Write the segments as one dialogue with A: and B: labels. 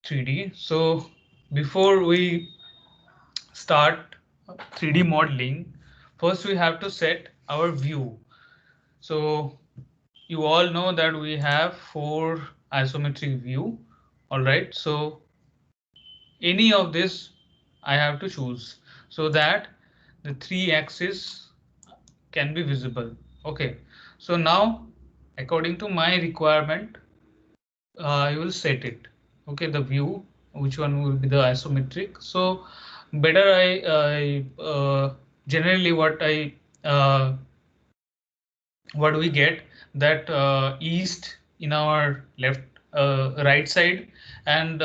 A: 3D. So before we start 3D modeling, first we have to set our view. So you all know that we have 4 isometric view. All right. So any of this I have to choose so that the 3 axes can be visible. Okay. So now according to my requirement, I will set it. Okay, the view, which one will be the isometric. So better I generally what we get that east in our left right side and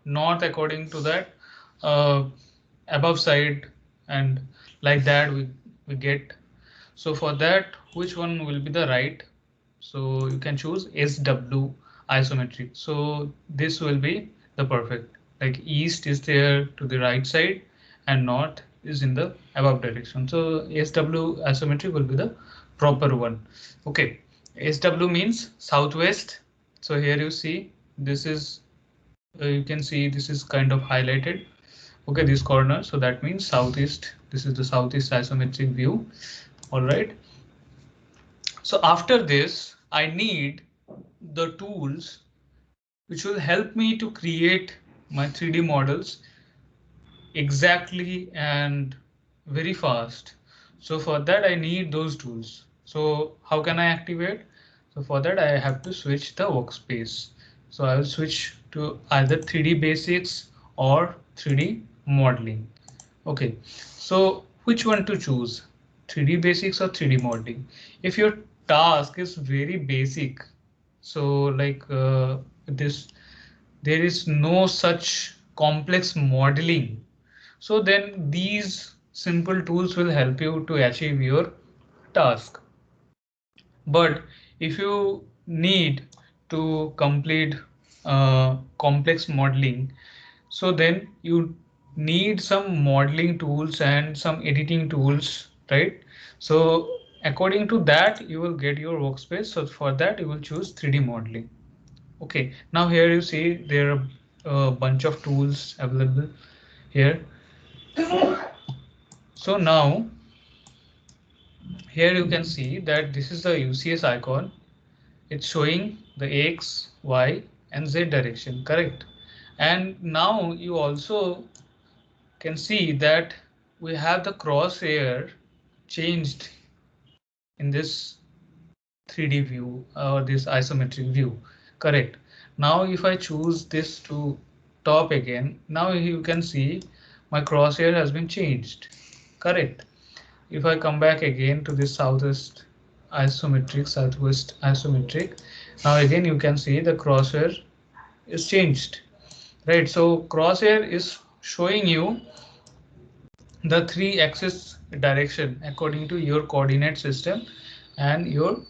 A: north according to that uh, above side and like that we get. So for that, which one will be the right? So you can choose SW isometric. So this will be the perfect. Like east is there to the right side and north is in the above direction. So SW isometric will be the proper one. Okay. SW means southwest. So here you see this is you can see this is kind of highlighted. Okay, this corner. So that means southeast. This is the southeast isometric view. All right. So after this, I need the tools which will help me to create my 3D models exactly and very fast. So for that, I need those tools. So how can I activate? So for that, I have to switch the workspace. So I will switch to either 3D basics or 3D modeling. Okay, so which one to choose? 3D basics or 3D modeling? If your task is very basic, so like this, there is no such complex modeling. So then these simple tools will help you to achieve your task. But if you need to complete complex modeling, so then you need some modeling tools and some editing tools, right? So according to that, you will get your workspace. So for that, you will choose 3D modeling. Okay, now here you see there are a bunch of tools available here. So now here you can see that this is the UCS icon. It's showing the X, Y, and Z direction, correct? And now you also can see that we have the crosshair changed in this 3D view or this isometric view, correct? Now if I choose this to top again, now you can see my crosshair has been changed, correct? If I come back again to this southwest isometric, now again you can see the crosshair is changed, right? So crosshair is showing you the 3 axis direction according to your coordinate system and your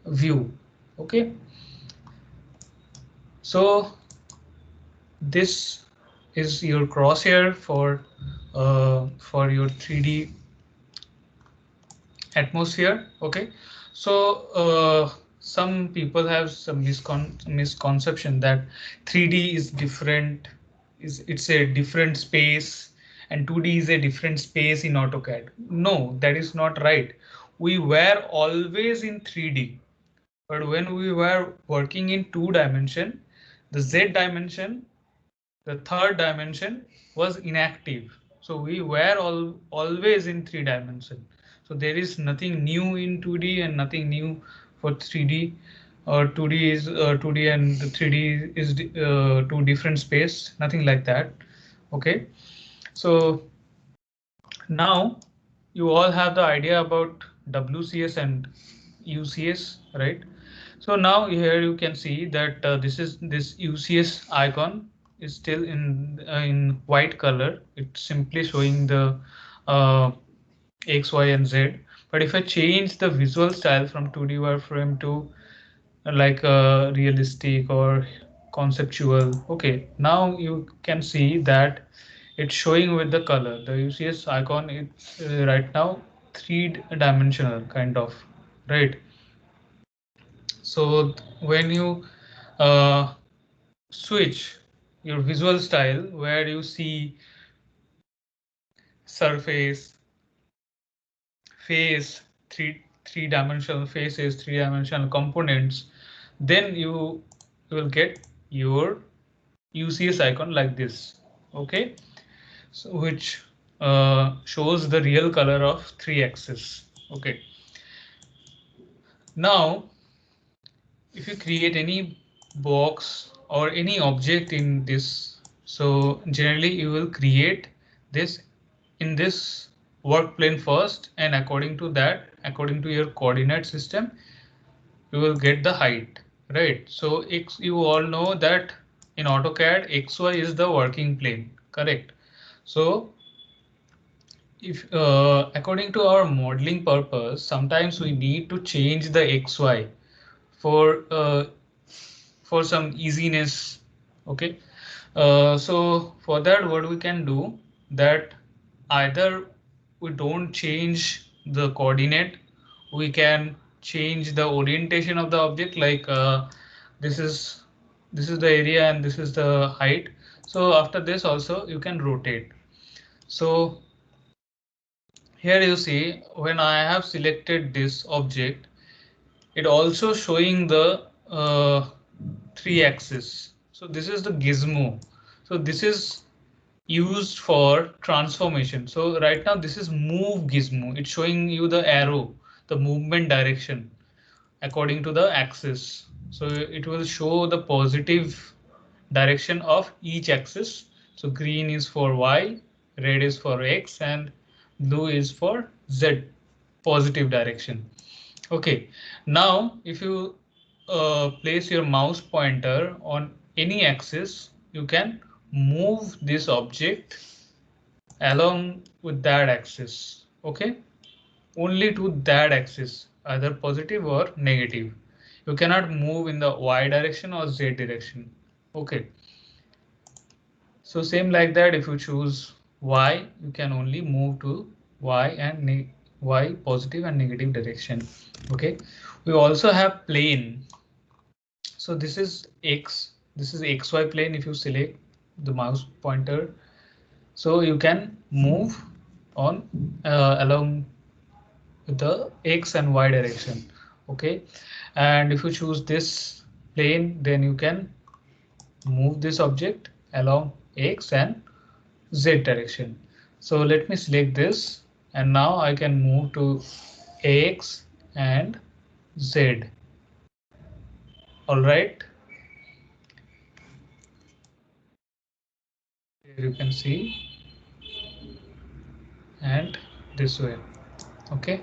A: view. Okay, so this is your crosshair for your 3D atmosphere. Okay, so some people have some misconception that 3D is different, is it's a different space and 2D is a different space in AutoCAD. No, that is not right. We were always in 3D, but when we were working in 2 dimension, the Z dimension, the third dimension was inactive. So we were always in 3 dimension. So there is nothing new in 2D and nothing new for 3D. 2D is 2D and 3D is 2 different space, nothing like that. Okay, so now you all have the idea about WCS and UCS, right? So now here you can see that this UCS icon is still in white color. It's simply showing the uh, X, Y, and Z. But if I change the visual style from 2D wireframe to like realistic or conceptual, okay, now you can see that it's showing with the color. The UCS icon is right now 3 dimensional kind of, right? So when you uh, switch your visual style where you see surface, face, three-dimensional faces, three-dimensional components, then you will get your UCS icon like this. Okay, so which shows the real color of 3 axis. Okay, now if you create any box or any object in this, so generally you will create this in this work plane first, and according to that, according to your coordinate system, you will get the height, right? So X, you all know that in AutoCAD XY is the working plane, correct? So if according to our modeling purpose, sometimes we need to change the XY for some easiness. Okay, so for that, what we can do, that either we don't change the coordinate, we can change the orientation of the object, like this is the area and this is the height. So after this also you can rotate. So here you see, when I have selected this object, it also showing the 3 axis. So this is the gizmo. So this is used for transformation. So right now this is move gizmo. It's showing you the arrow, the movement direction according to the axis. So it will show the positive direction of each axis. So green is for Y, red is for X, and blue is for Z, positive direction. Okay, now if you place your mouse pointer on any axis, you can move this object along with that axis. Okay, only to that axis, either positive or negative. You cannot move in the Y direction or Z direction. Okay, so same like that, if you choose Y, you can only move to Y and Y positive and negative direction. Okay, we also have plane. So this is X, this is XY plane. If you select the mouse pointer, so you can move on along the X and Y direction. Okay, and if you choose this plane, then you can move this object along X and Z direction. So let me select this, and now I can move to X and Z. All right. Here you can see, and this way. Okay.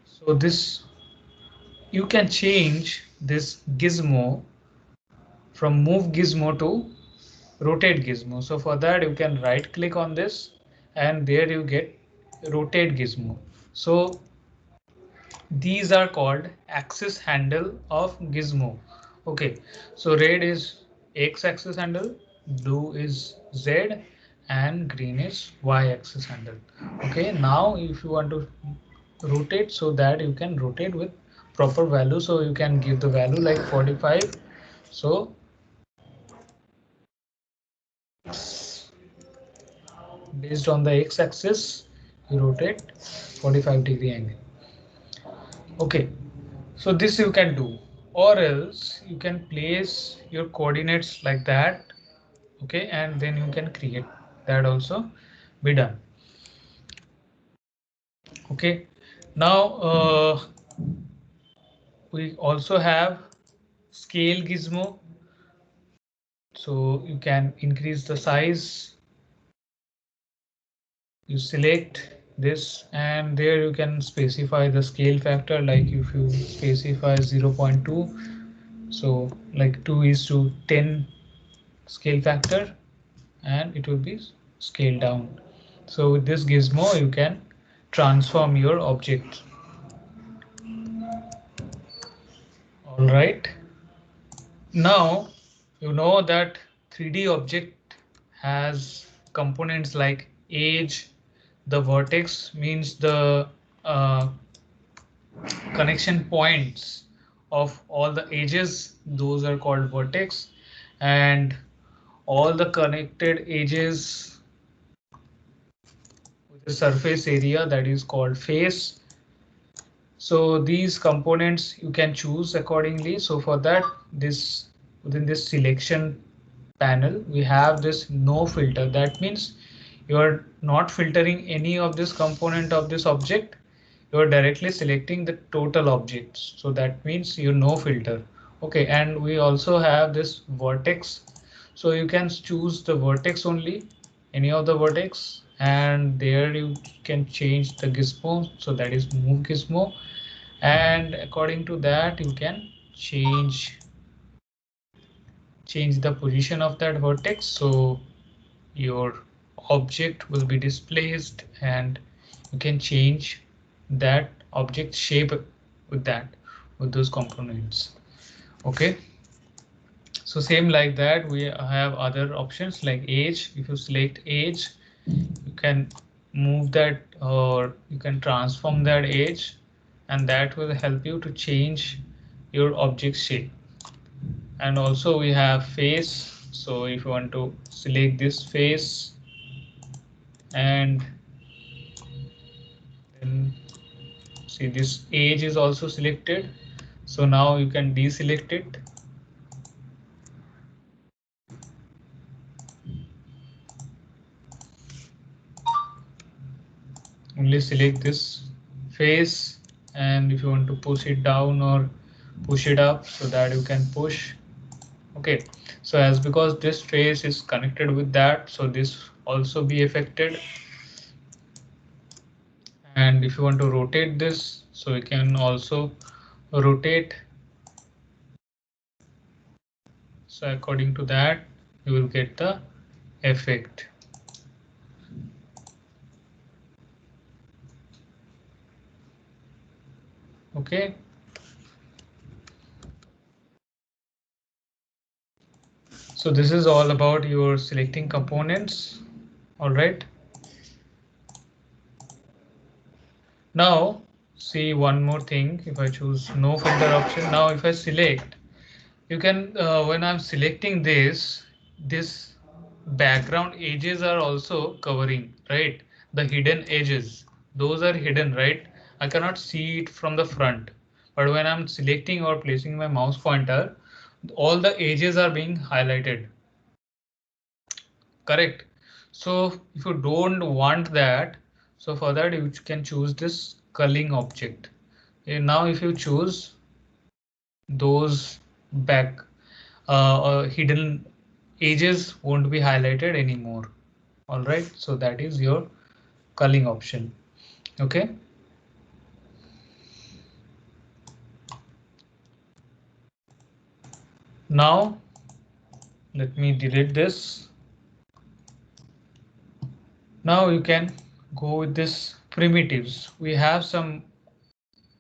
A: So this, you can change this gizmo from move gizmo to rotate gizmo. So for that, you can right click on this, and there you get rotate gizmo. So these are called axis handle of gizmo. Okay, so red is X axis handle, blue is Z, and green is Y axis handle. Okay, now if you want to rotate, so that you can rotate with proper value, so you can give the value like 45. So based on the X axis, you rotate 45-degree angle. Okay, so this you can do, or else you can place your coordinates like that. Okay, and then you can create that also be done. Okay, now we also have scale gizmo. So you can increase the size. You select this, and there you can specify the scale factor, like if you specify 0.2, so like 2:10 scale factor, and it will be scaled down. So with this gizmo, you can transform your object. All right. Now you know that 3D object has components like edge. The vertex means the uh, connection points of all the edges. Those are called vertex. and all the connected edges with the surface area that is called face. So these components you can choose accordingly. So for that, this within this selection panel, we have this no filter. That means you are not filtering any of this component of this object. You are directly selecting the total objects. So that means you no filter. Okay, and we also have this vertex. So you can choose the vertex only, any of the vertex, and there you can change the gizmo. So that is move gizmo, and according to that you can change the position of that vertex. So your object will be displaced and you can change that object shape with with those components. Okay, so same like that we have other options like age. If you select age, you can move that or you can transform that age, and that will help you to change your object shape. And also we have face. So if you want to select this face and then see this age is also selected. So now you can deselect it. Only select this face, and if you want to push it down or push it up, so that you can push. Okay, so as because this face is connected with that, so this also be affected. And if you want to rotate this, so you can also rotate. So according to that, you will get the effect. Okay. So this is all about your selecting components. All right. Now see one more thing. If I choose no filter option, now if I select, you can when I'm selecting this background edges are also covering, right? The hidden edges, those are hidden, right? I cannot see it from the front, but when I'm selecting or placing my mouse pointer, all the edges are being highlighted. Correct. So if you don't want that, so for that you can choose this culling object. And now if you choose those back hidden edges won't be highlighted anymore. All right, so that is your culling option. Okay. Now let me delete this. Now you can go with this primitives. We have some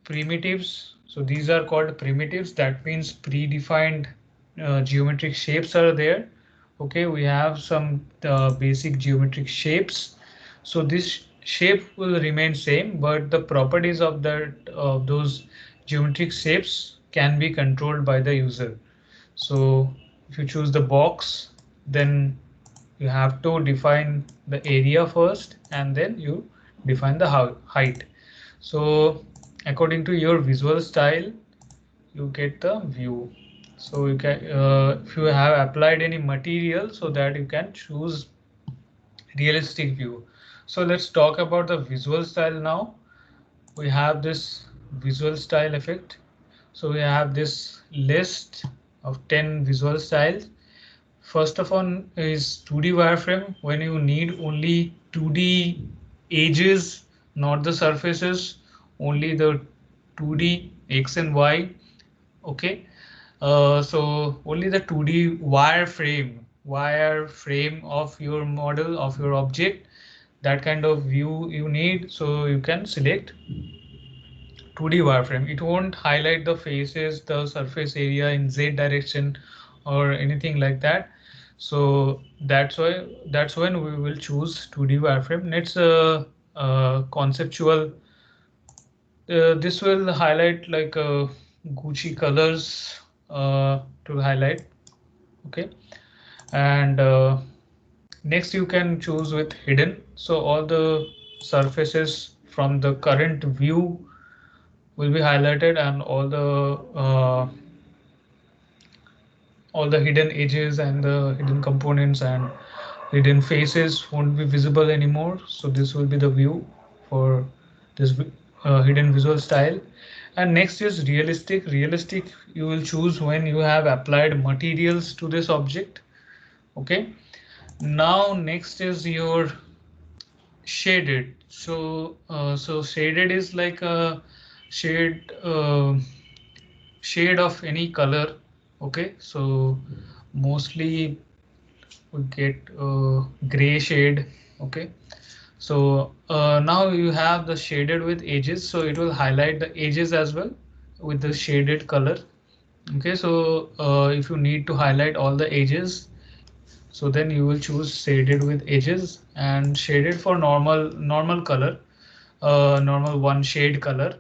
A: primitives. So these are called primitives. That means predefined geometric shapes are there. Okay, we have some basic geometric shapes. So this shape will remain same, but the properties of that of those geometric shapes can be controlled by the user. So if you choose the box, then you have to define the area first, and then you define the height. So according to your visual style, you get the view. So you can if you have applied any material, so that you can choose realistic view. So let's talk about the visual style now. We have this visual style effect. So we have this list of 10 visual styles. First of all is 2D wireframe, when you need only 2D edges, not the surfaces, only the 2D X and Y. Okay, so only the 2D wireframe of your model of your object, that kind of view you need. So you can select 2D wireframe. It won't highlight the faces, the surface area in Z direction or anything like that. So that's when we will choose 2D wireframe. Next, conceptual. This will highlight like Gucci colors to highlight. Okay, and next you can choose with hidden. So all the surfaces from the current view will be highlighted, and all the hidden edges and the hidden components and hidden faces won't be visible anymore. So this will be the view for this hidden visual style. And next is realistic. Realistic you will choose when you have applied materials to this object. Okay, now next is your shaded. So shaded is like a shade shade of any color. Okay, so mostly we get gray shade. Okay, so now you have the shaded with edges, so it will highlight the edges as well with the shaded color. Okay, so if you need to highlight all the edges, so then you will choose shaded with edges, and shaded for normal color, normal one shade color.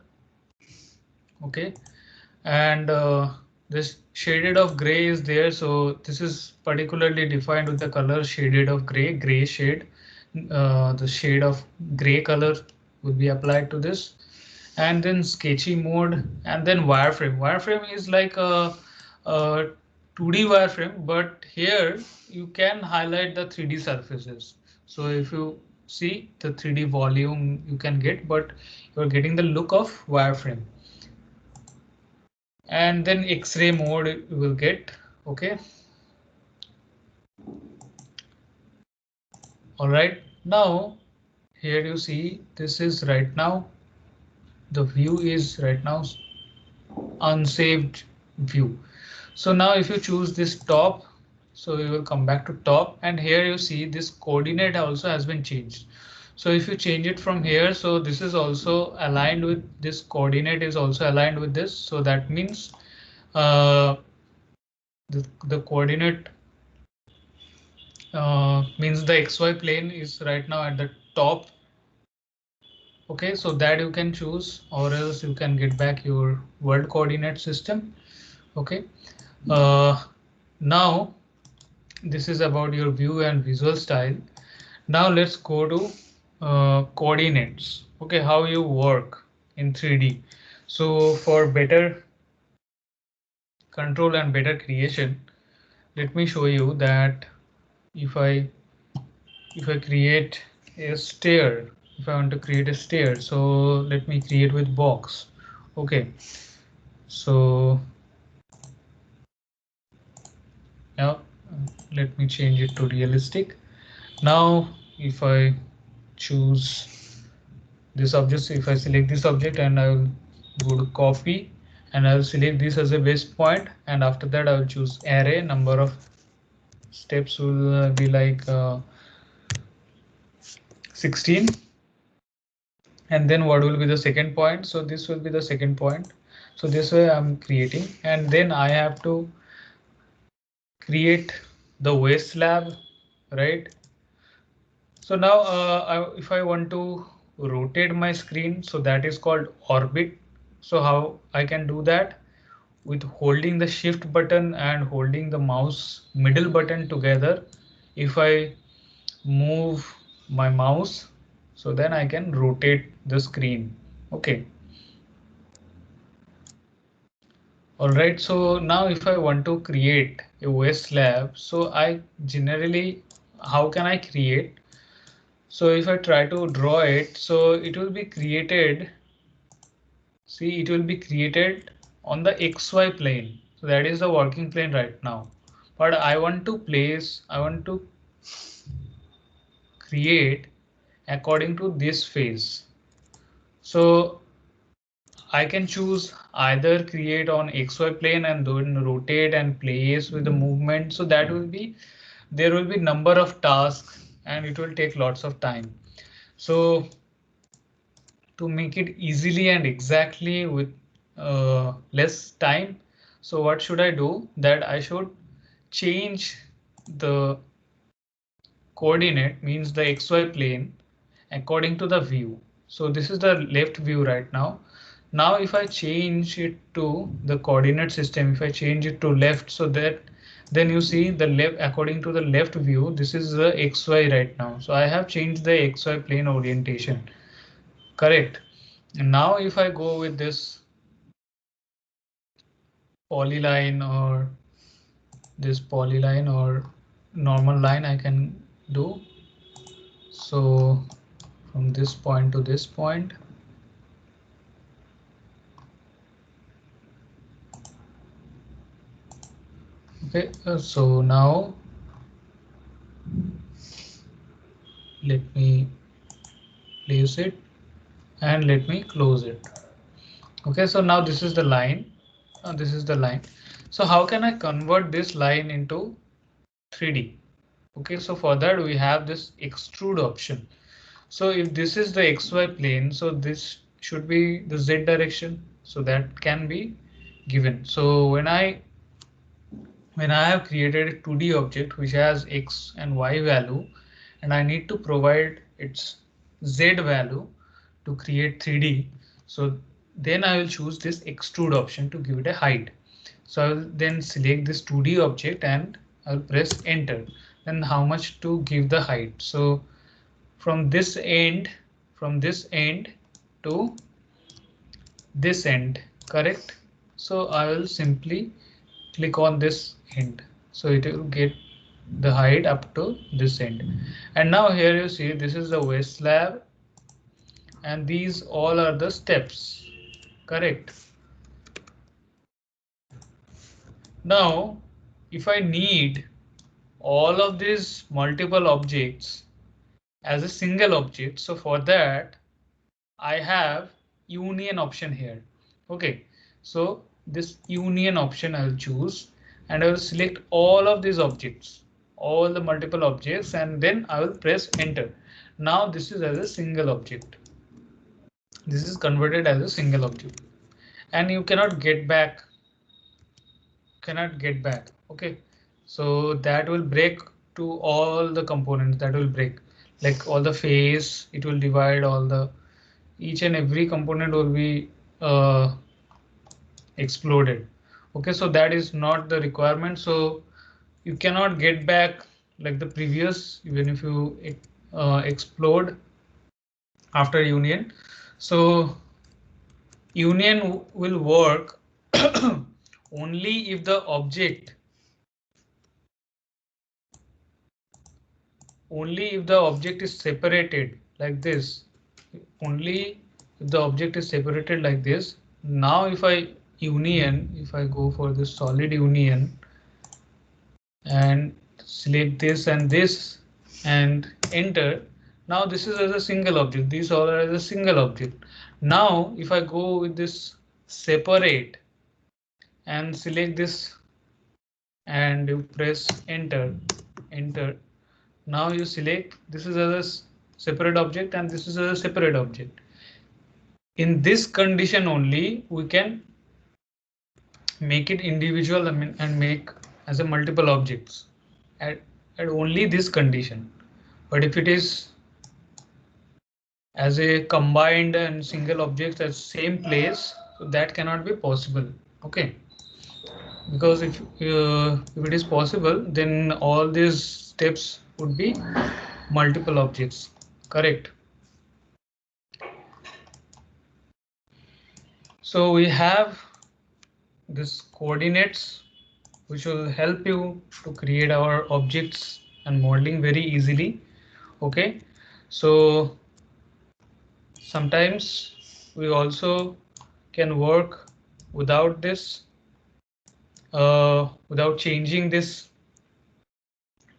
A: Okay, and this shaded of gray is there, so this is particularly defined with the color shaded of gray shade. The shade of gray color will be applied to this, and then sketchy mode, and then wireframe. Wireframe is like a 2D wireframe, but here you can highlight the 3D surfaces. So if you see the 3D volume you can get, but you're getting the look of wireframe. And then X-ray mode you will get. Okay. All right. Now here you see this is right now. The view is right now unsaved view. So now if you choose this top, so you will come back to top, and here you see this coordinate also has been changed. So if you change it from here, so this is also aligned with this coordinate is also aligned with this. So that means uh, the coordinate means the XY plane is right now at the top. Okay, so that you can choose, or else you can get back your world coordinate system. Okay, now this is about your view and visual style. Now let's go to coordinates. Okay, how you work in 3D. So for better control and better creation, let me show you that if I create a stair, if I want to create a stair, so let me create with box. Okay, so now let me change it to realistic. Now if I choose this object, so if I select this object and I will go to copy, and I will select this as a base point, and after that I will choose array. Number of steps will be like 16. And then what will be the second point? So this will be the second point. So this way I'm creating, and then I have to create the waist slab, right? So now if I want to rotate my screen, so that is called orbit. So how I can do that? With holding the shift button and holding the mouse middle button together. If I move my mouse, so then I can rotate the screen. Okay. All right, so now if I want to create a waist slab, so I generally, how can I create? So if I try to draw it, so it will be created. See, it will be created on the XY plane. So that is the working plane right now. But I want to create according to this phase. So I can choose either create on XY plane and then rotate and place with the movement. So that will be, there will be number of tasks and it will take lots of time. So to make it easily and exactly with less time, so what should I do? That I should change the coordinate, means the XY plane, according to the view. So this is the left view right now. Now if I change it to the coordinate system, if I change it to left, so that Then you see the left, according to the left view, this is the XY right now. So I have changed the XY plane orientation. Correct. And now if I go with this polyline or this polyline or normal line, I can do. So from this point to this point. Okay, so now let me place it and let me close it. Okay, so now this is the line. This is the line. So how can I convert this line into 3D? Okay, so for that we have this extrude option. So if this is the XY plane, so this should be the Z direction. So that can be given. So when I have created a 2D object which has X and Y value, and I need to provide its Z value to create 3D. So then I will choose this extrude option to give it a height. So I will then select this 2D object and I'll press enter. Then how much to give the height? So from this end to this end, correct? So I will simply click on this end. So it will get the height up to this end. And now here you see this is the waist slab and these all are the steps, correct? Now if I need all of these multiple objects as a single object, so for that I have union option here. Okay, so this union option I'll choose and I will select all of these objects, all the multiple objects, and then I will press enter. Now this is as a single object. This is converted as a single object and you cannot get back. Okay, so that will break to all the components, that will break like all the face, it will divide all the each and every component will be exploded. Okay, so that is not the requirement. So you cannot get back like the previous, even if you explode after union. So union will work only if the object is separated like this. Only if the object is separated like this. Now if I go for the solid union and select this and this and enter, now this is as a single object, these all are as a single object. Now if I go with this separate and select this and you press enter, now you select this is as a separate object and this is as a separate object. In this condition only we can make it individual and make as a multiple objects at only this condition. But if it is as a combined and single object at same place, so that cannot be possible. Okay, because if it is possible, then all these steps would be multiple objects, correct? So we have this coordinates which will help you to create our objects and modeling very easily. Okay, so sometimes we also can work without this, without changing this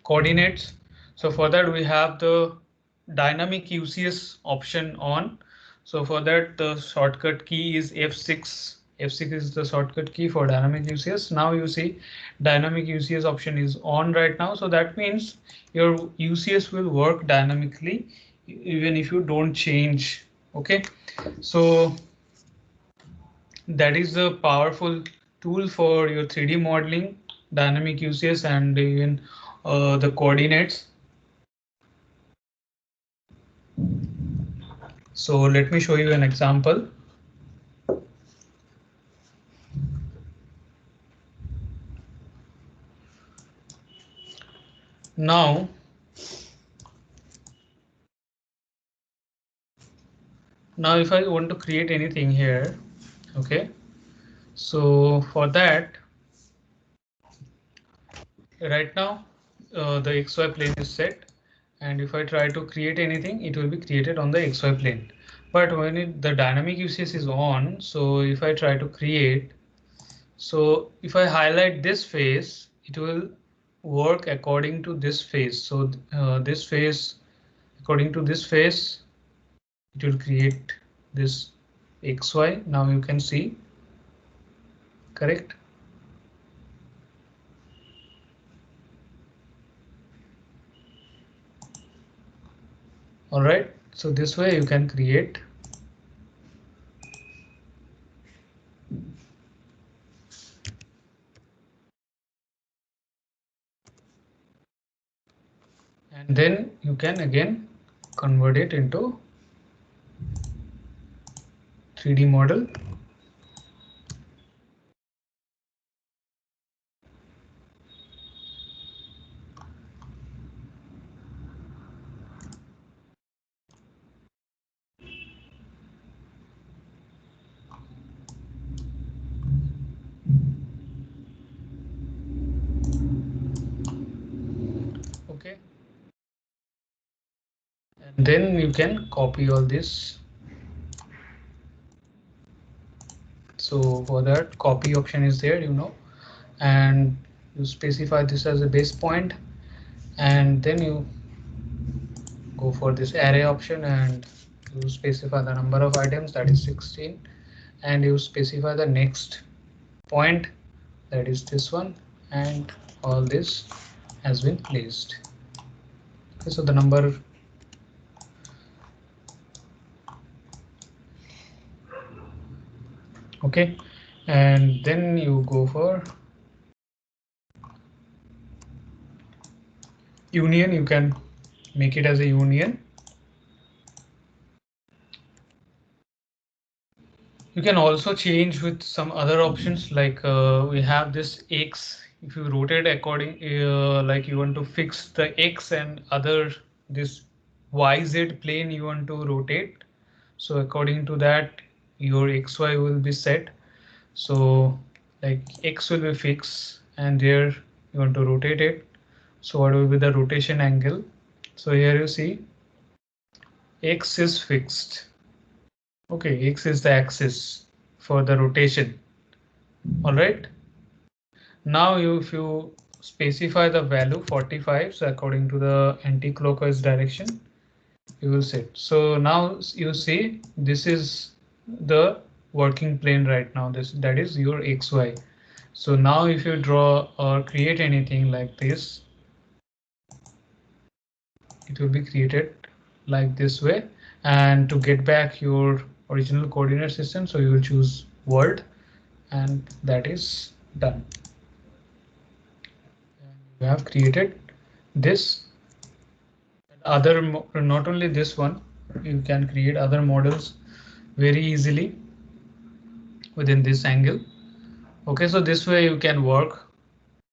A: coordinates. So for that we have the dynamic UCS option on. So for that the shortcut key is F6. F6 is the shortcut key for dynamic UCS. Now you see dynamic UCS option is on right now. So that means your UCS will work dynamically even if you don't change. Okay, so that is the powerful tool for your 3D modeling, dynamic UCS and even the coordinates. So let me show you an example. Now if I want to create anything here, okay, so for that, right now the XY plane is set, and if I try to create anything, it will be created on the XY plane. But when the dynamic UCS is on, so if I try to create, so if I highlight this face, it will work according to this face. So this face, according to this face, it will create this XY. Now you can see, correct? All right, so this way you can create. And then you can again convert it into 3D model. Okay. And then you can copy all this. So for that, copy option is there, and you specify this as a base point, and then you go for this array option and you specify the number of items, that is 16, and you specify the next point, that is this one, and all this has been placed. Okay, so the number, okay, and then you go for union. You can make it as a union. You can also change with some other options, like we have this X. If you rotate according, like you want to fix the X and other this YZ plane you want to rotate. So according to that, your XY will be set. So like X will be fixed and there you want to rotate it. So what will be the rotation angle? So here you see X is fixed. Okay, X is the axis for the rotation. All right. Now if you specify the value 45, so according to the anti-clockwise direction, you will set. So now you see this is the working plane right now. That is your XY. So now if you draw or create anything like this, it will be created like this way. And to get back your original coordinate system, so you will choose world, and that is done. You have created this. Other, not only this one, you can create other models very easily within this angle. Okay, so this way you can work.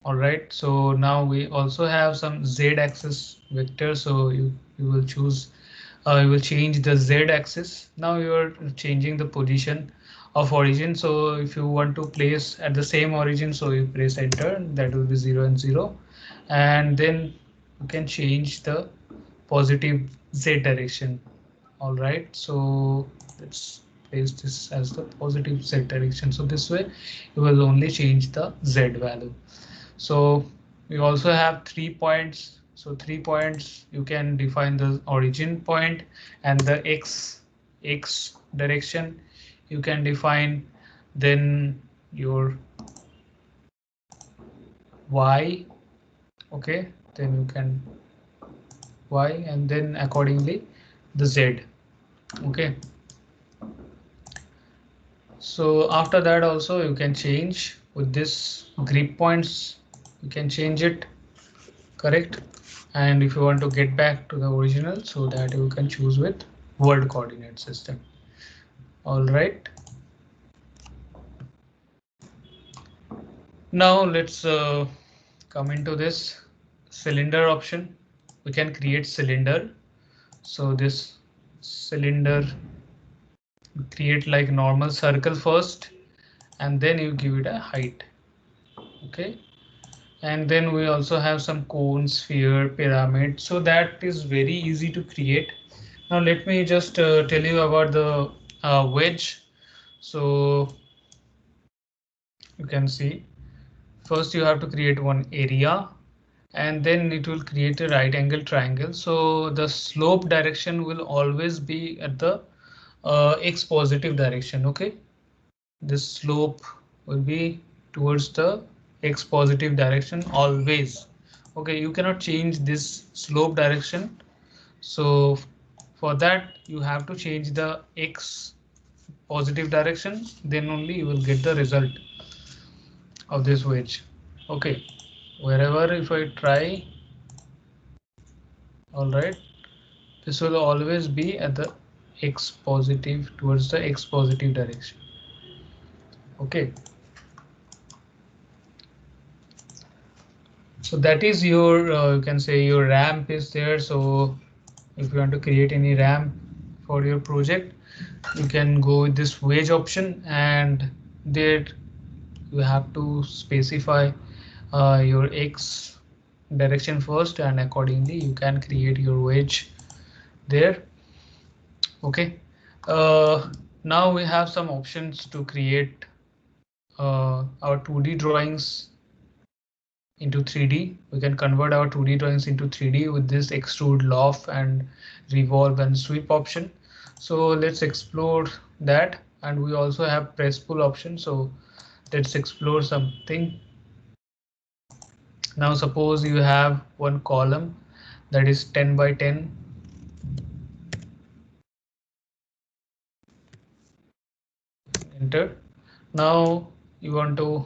A: All right, so now we also have some z-axis vector, so you will choose, you will change the z-axis. Now you are changing the position of origin. So if you want to place at the same origin, so you press enter, that will be 0 and 0, and then you can change the positive z direction. All right, so let's place this as the positive z direction. So this way you will only change the z value. So we also have 3 points. So 3 points, you can define the origin point, and the x direction you can define, then your y, okay, then you can y, and then accordingly the z. Okay, so after that also you can change with this grip points, you can change it, correct. And if you want to get back to the original, so that you can choose with world coordinate system. All right, now let's come into this. cylinder option. We can create cylinder. So this cylinder, create like normal circle first, and then you give it a height. Okay. And then we also have some cone, sphere, pyramid. So that is very easy to create. Now let me just tell you about the wedge. So you can see first you have to create one area, and then it will create a right angle triangle. So the slope direction will always be at the x positive direction. Okay, this slope will be towards the x positive direction always. Okay, you cannot change this slope direction. So for that you have to change the x positive direction, then only you will get the result of this wedge. Okay, wherever if I try, all right, this will always be at the x positive, towards the x positive direction. Okay, so that is your you can say your ramp is there. So if you want to create any ramp for your project, you can go with this wedge option, and there you have to specify your x direction first, and accordingly you can create your wedge there. Okay, now we have some options to create our 2D drawings into 3D. We can convert our 2D drawings into 3D with this extrude, loft, and revolve and sweep option. So let's explore that. And we also have press pull option. So let's explore something. Now suppose you have one column that is 10 by 10. Enter. Now you want to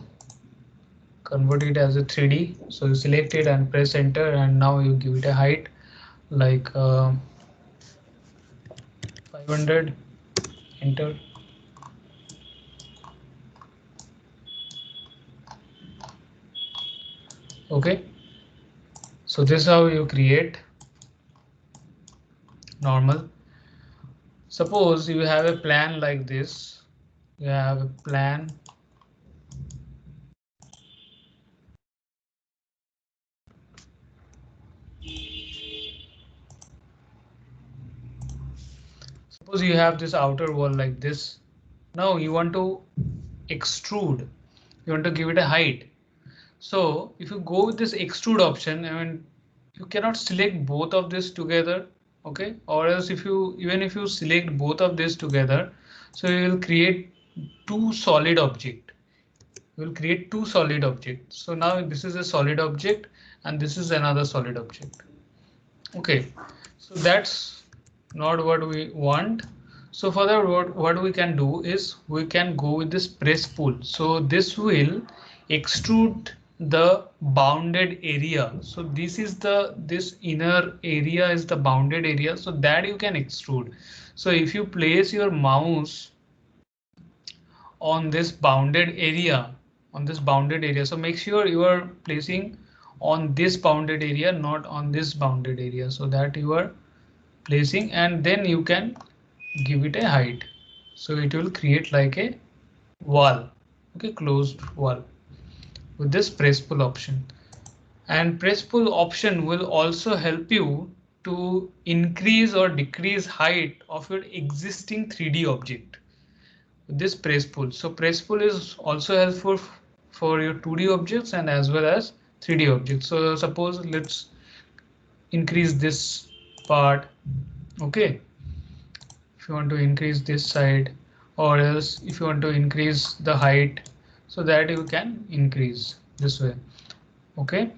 A: convert it as a 3D. So you select it and press enter, and now you give it a height like 500. Enter. Okay, so this is how you create normal. Suppose you have a plan like this. You have a plan. Suppose you have this outer wall like this. Now you want to extrude. You want to give it a height. So if you go with this extrude option, I mean, you cannot select both of this together. Okay, or else if you even if you select both of this together, so you will create two solid object. You will create two solid objects. So now this is a solid object and this is another solid object. Okay, so that's not what we want. So for that, what we can do is we can go with this press pull. So this will extrude the bounded area. So this is this inner area is the bounded area, so that you can extrude. So if you place your mouse on this bounded area, so make sure you are placing on this bounded area, not on this bounded area, so that you are placing, and then you can give it a height. So it will create like a wall. Okay, closed wall with this press pull option. And press pull option will also help you to increase or decrease height of your existing 3D object with this press pull. So press pull is also helpful for your 2D objects and as well as 3D objects. So suppose let's increase this part. Okay, if you want to increase this side, or else if you want to increase the height, so that you can increase this way. Okay,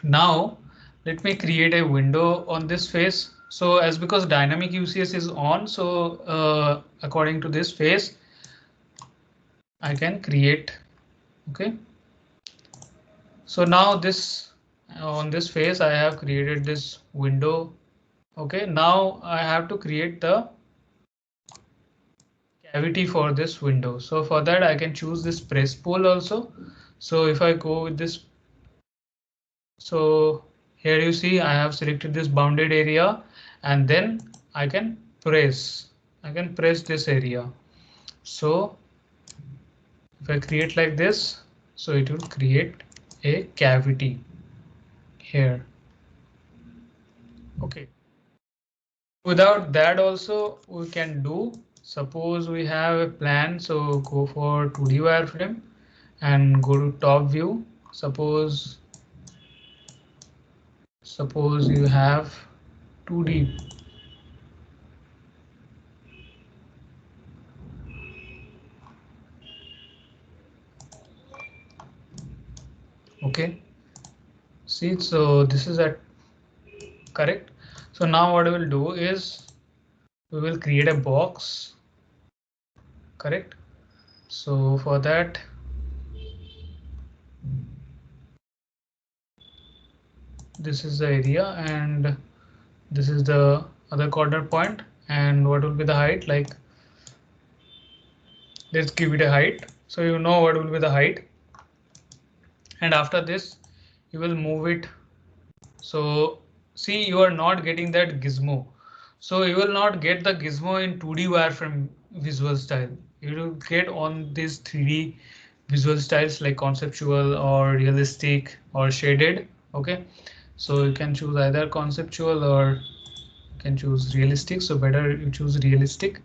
A: now let me create a window on this face. So as because dynamic UCS is on, so according to this face I can create. Okay, so now this on this face I have created this window. Okay, now I have to create the cavity for this window. So for that I can choose this press pull also. So if I go with this So here you see I have selected this bounded area, and then I can press this area. So if I create like this, so it will create a cavity here. Okay. Without that also we can do, suppose we have a plan, so go for 2D wireframe and go to top view. Suppose you have 2D. Okay, see, so this is at correct. So now what we will do is we will create a box, correct. So for that, this is the area and this is the other corner point, and what will be the height, like let's give it a height, so you know what will be the height. And after this you will move it. So see, you are not getting that gizmo, so you will not get the gizmo in 2D wireframe visual style. You will get on these 3D visual styles like conceptual or realistic or shaded. Okay, so you can choose either conceptual or you can choose realistic, so better you choose realistic.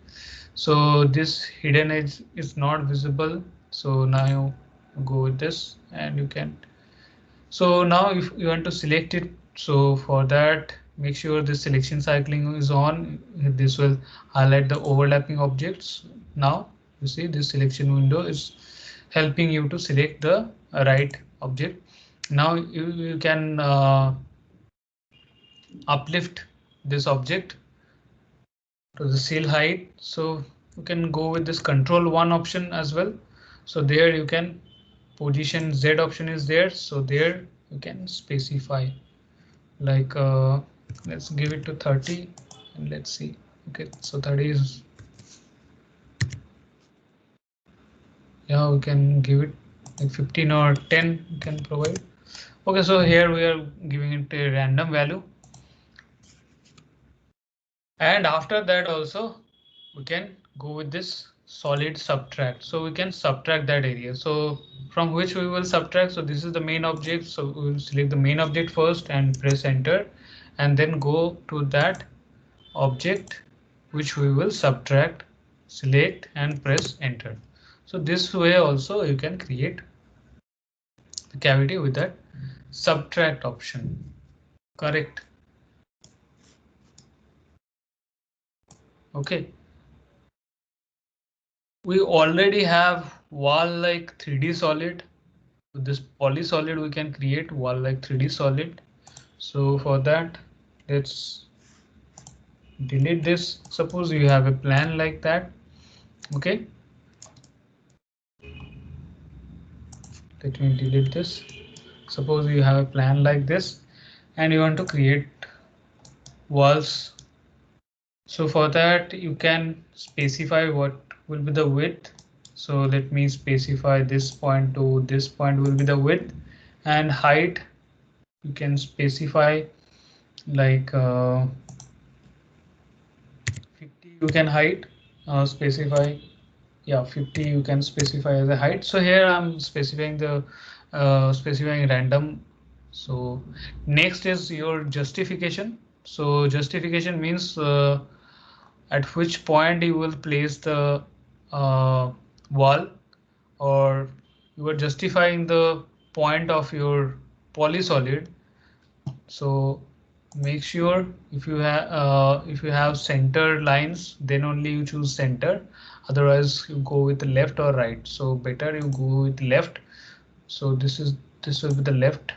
A: So this hidden edge is not visible, so now you go with this and you can. So now if you want to select it, so for that make sure the selection cycling is on. This will highlight the overlapping objects. Now you see this selection window is helping you to select the right object. Now you can uplift this object to the seal height. So you can go with this control 1 option as well. So there you can position Z option is there. So there you can specify like let's give it to 30 and let's see. Okay, so 30 is, yeah, we can give it like 15 or 10 you can provide. Okay, so here we are giving it a random value. And after that also we can go with this solid subtract. So we can subtract that area. So from which we will subtract. So this is the main object. So we will select the main object first and press enter, and then go to that object which we will subtract, select and press enter. So this way also you can create the cavity with that subtract option, correct. Okay, we already have wall like 3D solid. With this polysolid we can create wall like 3D solid. So for that let's delete this. Suppose you have a plan like that. Okay, let me delete this. Suppose you have a plan like this and you want to create walls. So for that you can specify what will be the width. So let me specify this point to this point will be the width, and height you can specify like 50 you can height specify, yeah, 50 you can specify as a height. So here I'm specifying the specifying random. So next is your justification. So justification means at which point you will place the wall, or you are justifying the point of your polysolid. So make sure if you have center lines, then only you choose center, otherwise you go with the left or right. So better you go with left. So this will be the left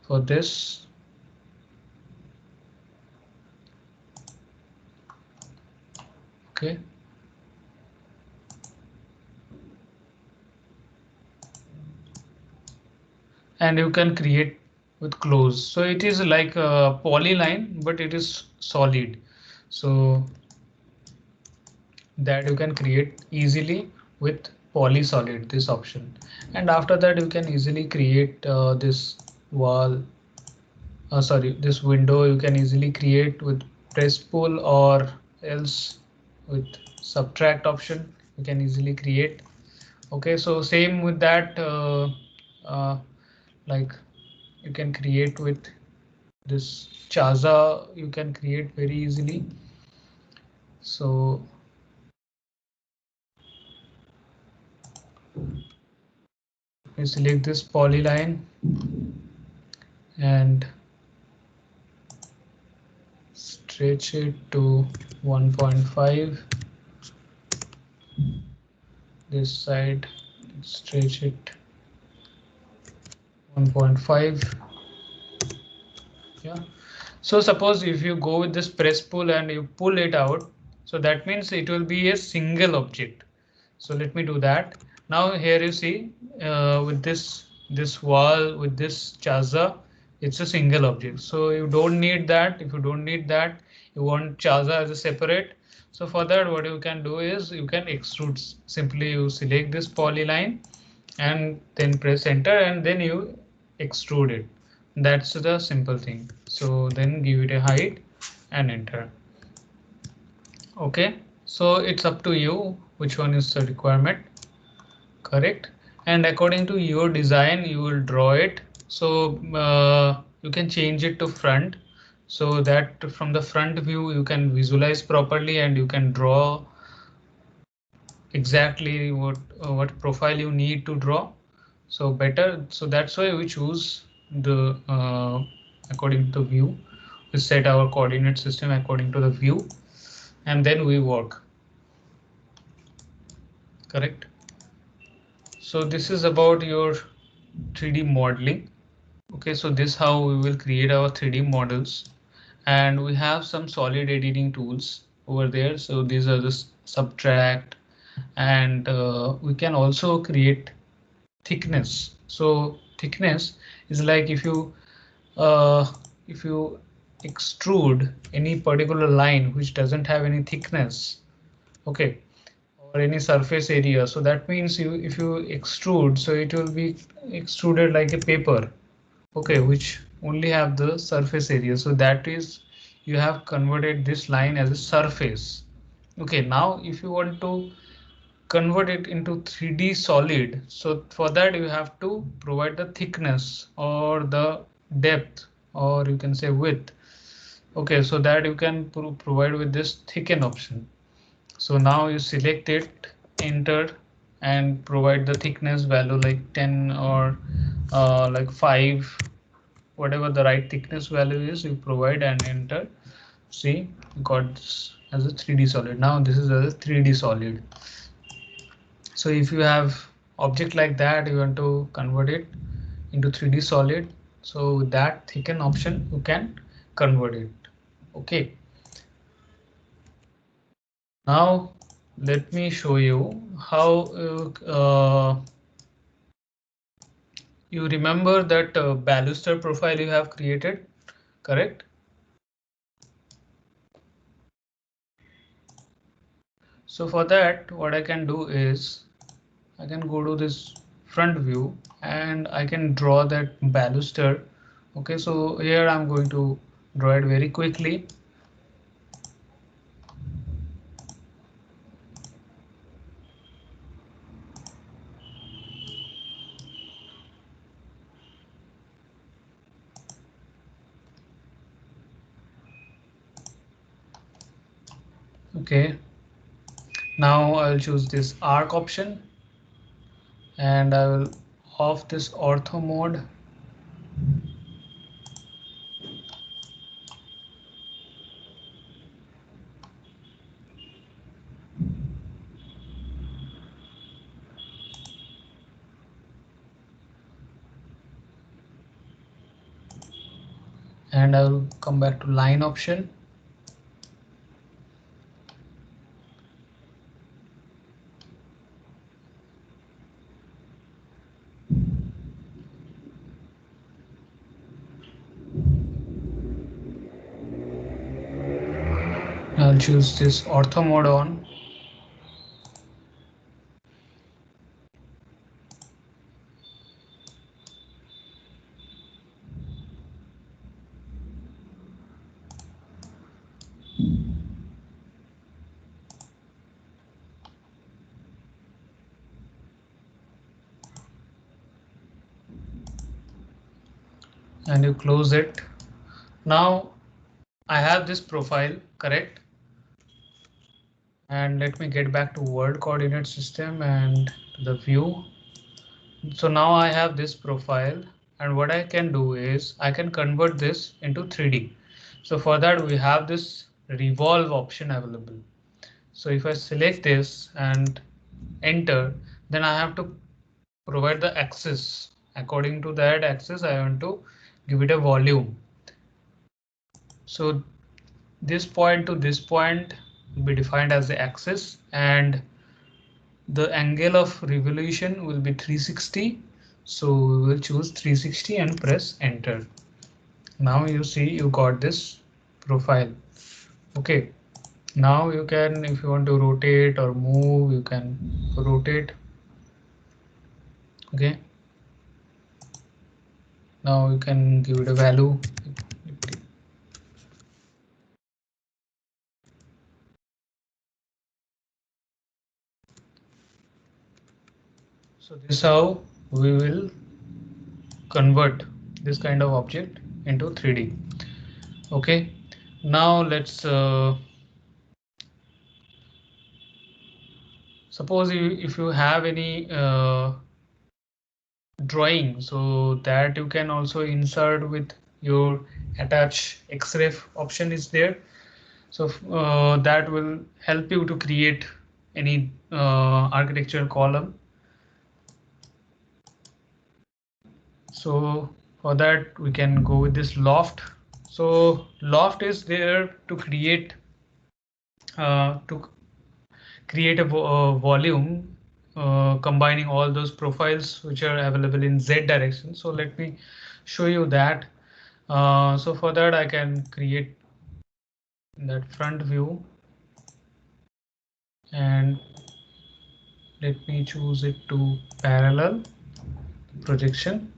A: for this. Okay, and you can create with close. So it is like a polyline, but it is solid, so that you can create easily with polysolid, this option. And after that you can easily create this wall, sorry, this window you can easily create with press pull, or else with subtract option you can easily create. Okay, so same with that, like you can create with this Chaza, you can create very easily. So you select this polyline and stretch it to 1.5. This side, stretch it 1.5. Yeah. So suppose if you go with this press pull and you pull it out, so that means it will be a single object. So let me do that. Now here you see with this wall, with this Chaza, it's a single object. So you don't need that. If you don't need that, you want Chaza as a separate. So for that, what you can do is you can extrude. Simply you select this polyline and then press enter and then you extrude it. That's the simple thing. So then give it a height and enter. Okay, so it's up to you which one is the requirement. Correct. And according to your design you will draw it. So you can change it to front, so that from the front view you can visualize properly and you can draw exactly what profile you need to draw. So better, so that's why we choose the according to view. We set our coordinate system according to the view and then we work. Correct. So this is about your 3D modeling. Okay, so this how we will create our 3D models, and we have some solid editing tools over there. So these are the subtract, and we can also create thickness. So thickness is like if you extrude any particular line which doesn't have any thickness, okay, or any surface area. So that means if you extrude, so it will be extruded like a paper, okay, which only have the surface area. So that is you have converted this line as a surface. Okay, now if you want to convert it into 3D solid, so for that you have to provide the thickness or the depth, or you can say width. Okay, so that you can provide with this thicken option. So now you select it, enter, and provide the thickness value like 10 or like 5, whatever the right thickness value is, you provide and enter. See, you got this as a 3D solid. Now this is a 3D solid. So if you have object like that, you want to convert it into 3D solid. So with that thicken option, you can convert it. Okay. Now let me show you how you remember that baluster profile you have created, correct? So for that, what I can do is I can go to this front view and I can draw that baluster. Okay, so here I'm going to draw it very quickly. Okay, now I'll choose this arc option and I will off this ortho mode. And I will come back to line option. I'll choose this ortho mode on. and you close it. Now I have this profile, correct? And let me get back to world coordinate system and the view. So now I have this profile, and what I can do is I can convert this into 3D. So for that we have this revolve option available. So if I select this and enter, then I have to provide the axis. According to that axis, I want to give it a volume. So this point to this point will be defined as the axis, and the angle of revolution will be 360. So we will choose 360 and press enter. Now you see you got this profile. Okay, now you can, if you want to rotate or move, you can rotate. Okay, now you can give it a value. So this is how we will convert this kind of object into 3D. Okay, now let's suppose if you have any drawing, so that you can also insert with your attach xref option is there. So that will help you to create any architecture column. So for that we can go with this loft. So loft is there to create a volume combining all those profiles which are available in Z direction. So let me show you that. So for that I can create that front view, and let me choose it to parallel projection.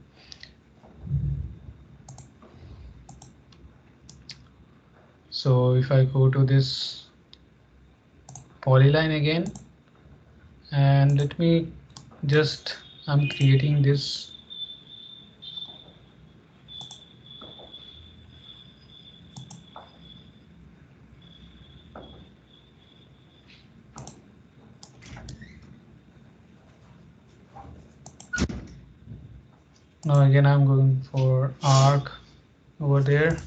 A: So if I go to this polyline again, and let me just, I'm creating this. Now again I'm going for arc over there.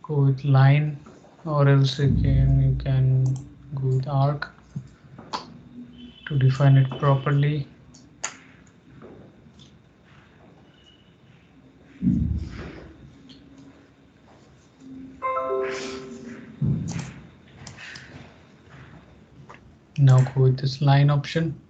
A: Go with line, or else you can go with arc to define it properly. Now go with this line option.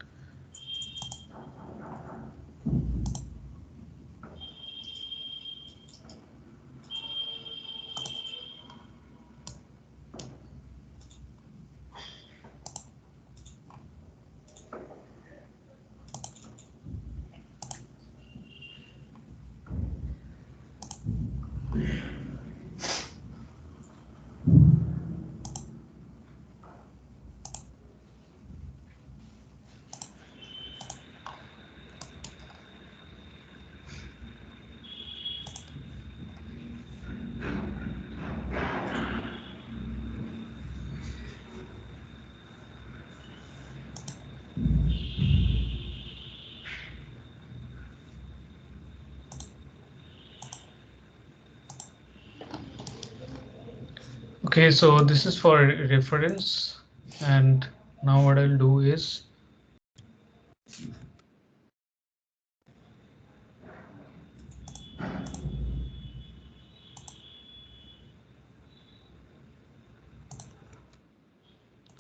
A: Okay, so this is for reference, and now what I'll do is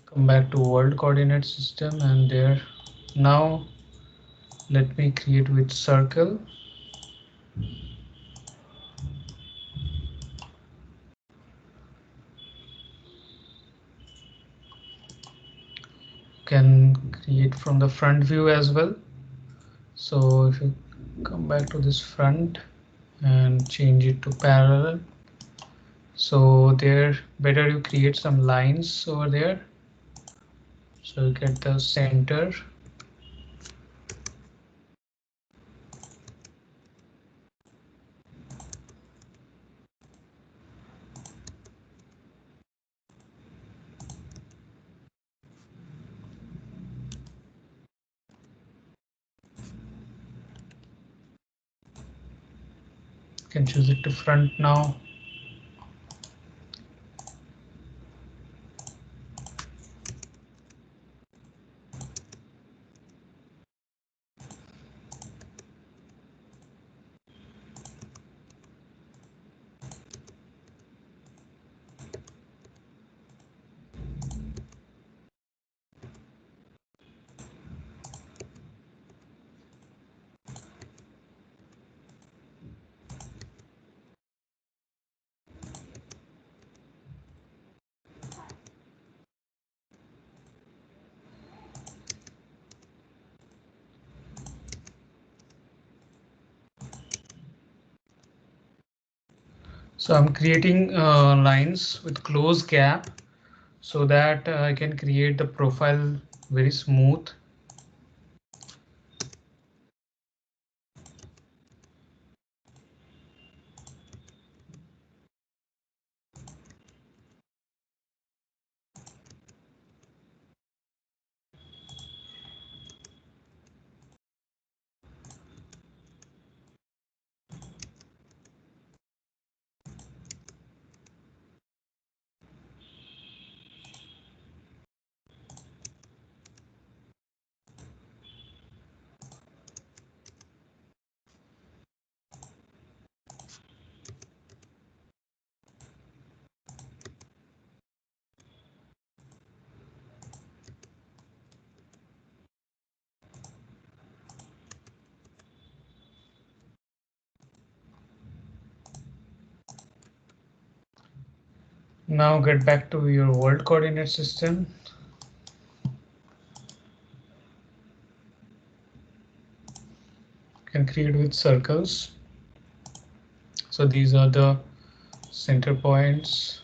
A: come back to world coordinate system, and there, now let me create with circle. Can create from the front view as well. So if you come back to this front and change it to parallel. So there, better you create some lines over there. So you get the center. You can choose it to front now. So I'm creating lines with close gap so that I can create the profile very smooth. Now get back to your world coordinate system. You can create with circles. So these are the center points.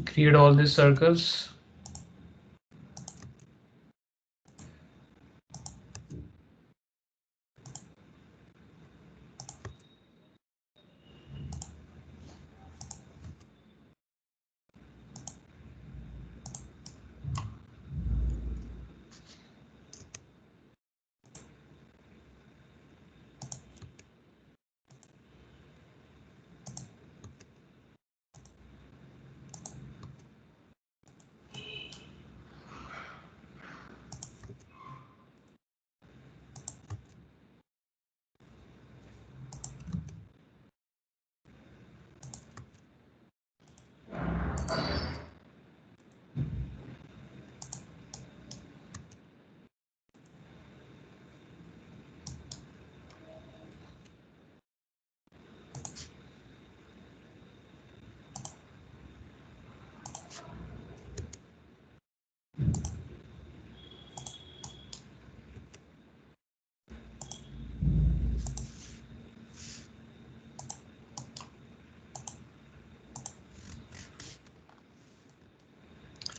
A: Create all these circles.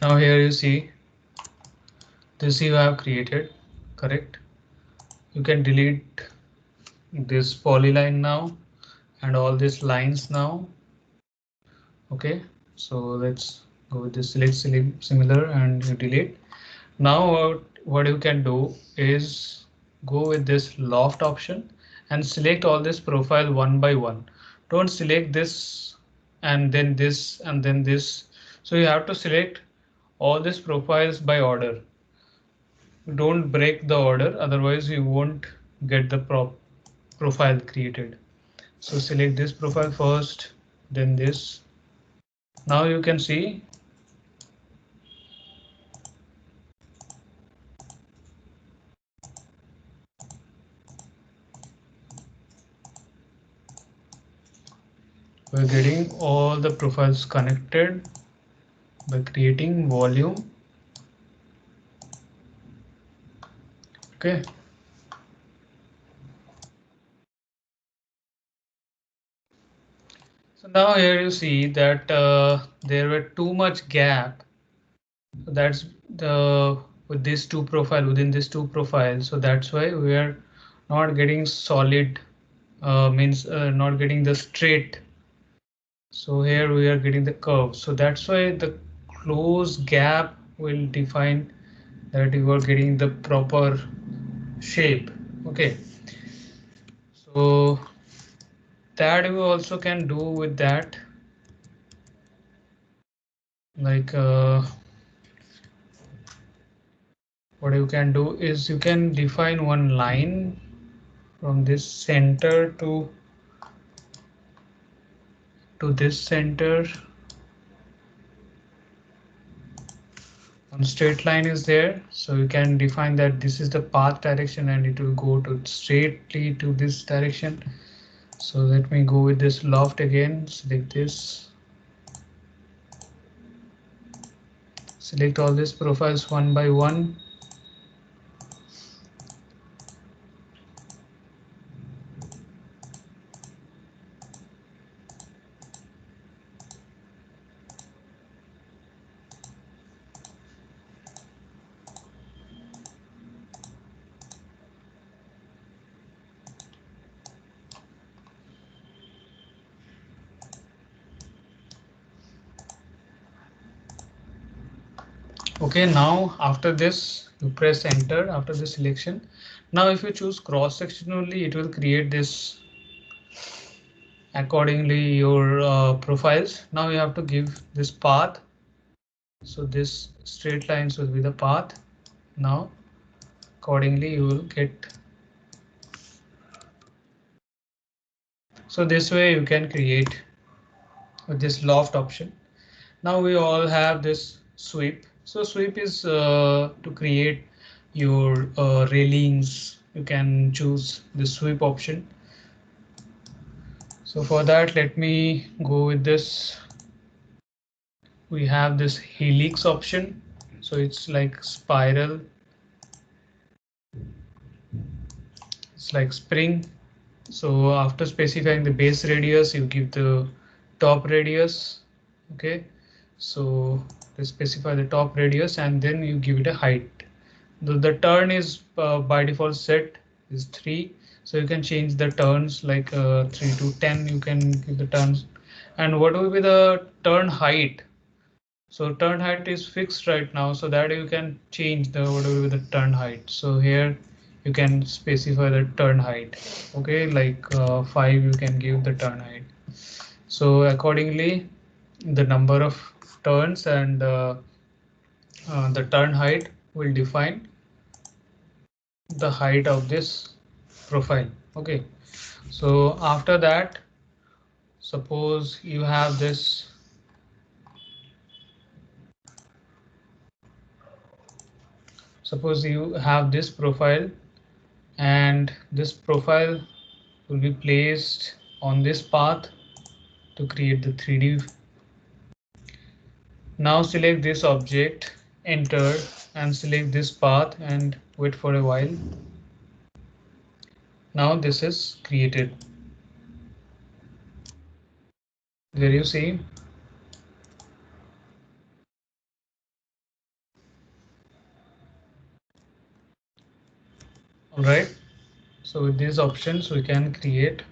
A: Now here you see this you have created, correct? You can delete this polyline now and all these lines now. Okay, so let's go with this select similar and you delete. Now what you can do is go with this loft option and select all this profile one by one. Don't select this and then this and then this. So you have to select all these profiles by order. Don't break the order, otherwise you won't get the profile created. So select this profile first, then this. Now you can see we're getting all the profiles connected by creating volume. Okay. So now here you see that there were too much gap. So that's the with these two profile within these two profiles. So that's why we are not getting solid means not getting the straight. So here we are getting the curve. So that's why the close gap will define that you are getting the proper shape. Okay. So that you also can do with that. Like what you can do is you can define one line from this center to this center. One straight line is there, so you can define that this is the path direction and it will go to straightly to this direction. So let me go with this loft again, select this, select all these profiles one by one. Okay, now after this you press enter after the selection. Now if you choose cross section only, it will create this accordingly your profiles. Now you have to give this path. So this straight lines will be the path. Now accordingly you will get. So this way you can create with this loft option. Now we all have this sweep. So sweep is to create your railings. You can choose the sweep option. So for that, let me go with this. We have this helix option. So it's like spiral. It's like spring. So after specifying the base radius, you give the top radius. Okay. So to specify the top radius and then you give it a height. The turn is by default set is 3. So you can change the turns like 3 to 10. You can give the turns. And what will be the turn height? So turn height is fixed right now, so that you can change the what will be the turn height. So here you can specify the turn height. Okay, like 5 you can give the turn height. So accordingly, the number of turns and the turn height will define the height of this profile. Okay, so after that, suppose you have this profile and this profile will be placed on this path to create the 3D. Now select this object, enter and select this path and wait for a while. Now this is created. There you see All right, so with these options we can create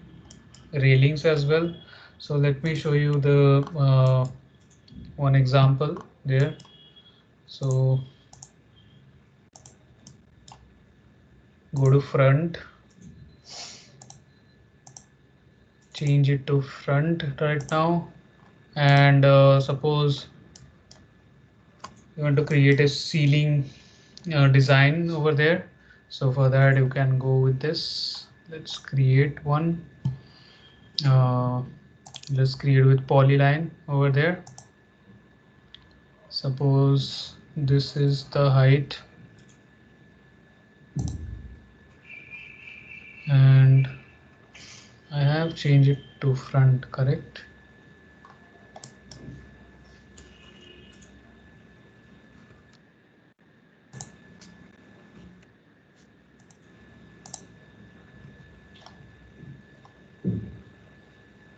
A: railings as well. So let me show you the one example there. So go to front, change it to front right now, and suppose you want to create a ceiling design over there. So for that you can go with this. Let's create one. uh, let's create with polyline over there. Suppose this is the height, and I have changed it to front, correct?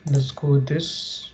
A: Let's go with this.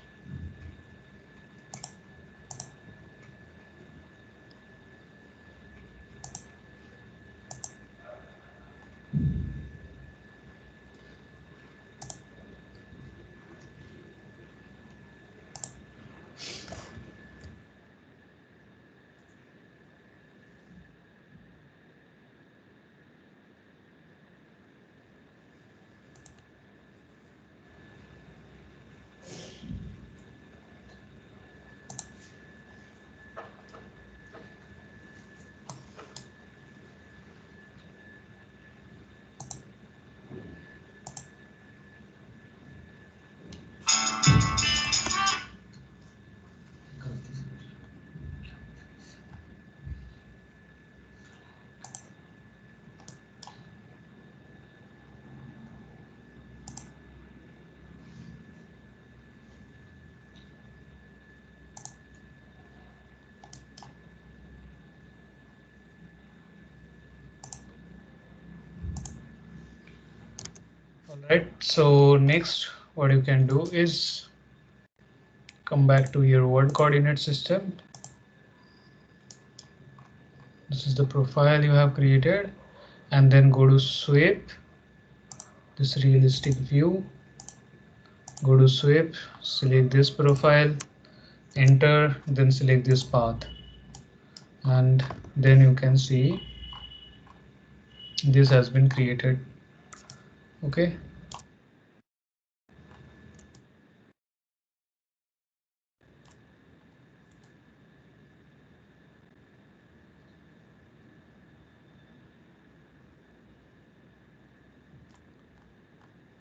A: All right, so next what you can do is come back to your world coordinate system. This is the profile you have created, and then go to sweep, this realistic view, go to sweep, select this profile, enter, then select this path, and then you can see this has been created. Okay.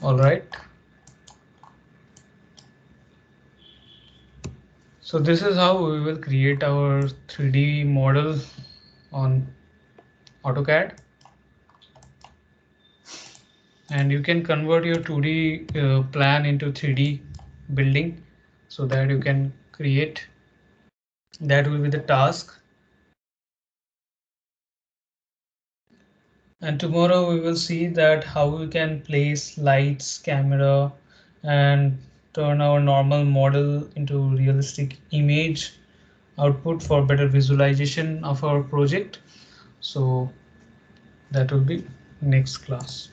A: All right. So this is how we will create our 3D model on AutoCAD. And you can convert your 2D plan into 3D building so that you can create. That will be the task. And tomorrow we will see that how we can place lights, camera, and turn our normal model into realistic image output for better visualization of our project. So that will be next class.